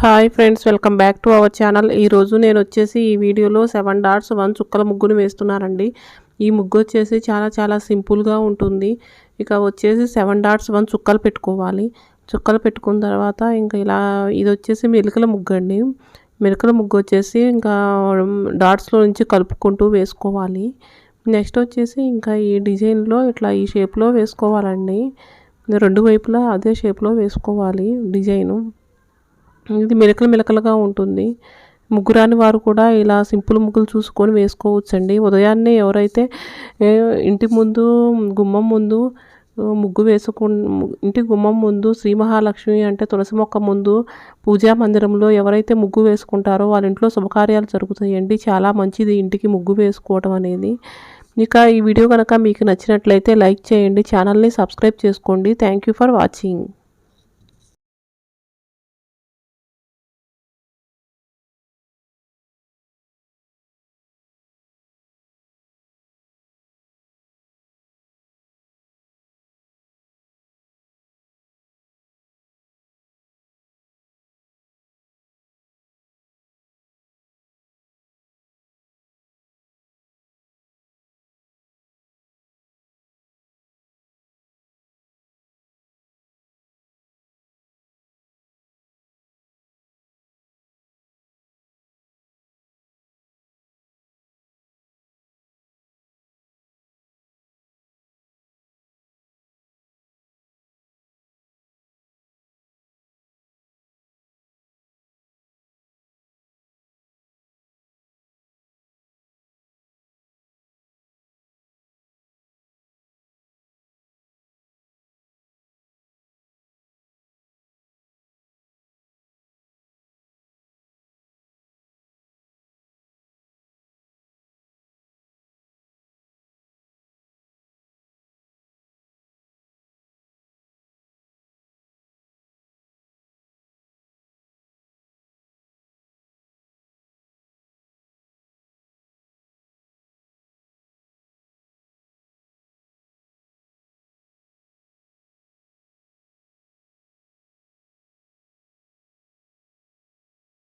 Hi friends, welcome back to our channel. ఈరోజు నేను వచ్చేసి ఈ వీడియోలో 7 డాట్స్ 1 చుక్కల ముగ్గును వేస్తున్నానండి. ఈ ముగ్గు వచ్చేసి చాలా సింపుల్గా ఉంటుంది. ఇక వచ్చేసి 7 డాట్స్ 1 చుక్కలు పెట్టుకోవాలి. చుక్కలు పెట్టుకున్న తర్వాత ఇంకా ఇలా ఇది వచ్చేసి మెలికల ముగ్గు అండి. మెలికల ముగ్గు వచ్చేసి ఇంకా డాట్స్లో నుంచి కలుపుకుంటూ వేసుకోవాలి. నెక్స్ట్ వచ్చేసి ఇంకా ఈ డిజైన్లో ఇట్లా ఈ షేప్లో వేసుకోవాలండి. రెండు వైపులా అదే షేప్లో వేసుకోవాలి డిజైను. ఇది మెలకలుగా ఉంటుంది. ముగ్గురాని వారు కూడా ఇలా సింపుల్ ముగ్గులు చూసుకొని వేసుకోవచ్చండి. ఉదయాన్నే ఎవరైతే ఇంటి ముందు గుమ్మం ముందు ముగ్గు ఇంటి గుమ్మం ముందు శ్రీ మహాలక్ష్మి అంటే తులసి మొక్క ముందు పూజా మందిరంలో ఎవరైతే ముగ్గు వేసుకుంటారో వాళ్ళ ఇంట్లో శుభకార్యాలు జరుగుతాయండి. చాలా మంచిది ఇంటికి ముగ్గు వేసుకోవడం అనేది. ఇక ఈ వీడియో కనుక మీకు నచ్చినట్లయితే లైక్ చేయండి, ఛానల్ని సబ్స్క్రైబ్ చేసుకోండి. Thank you for watching.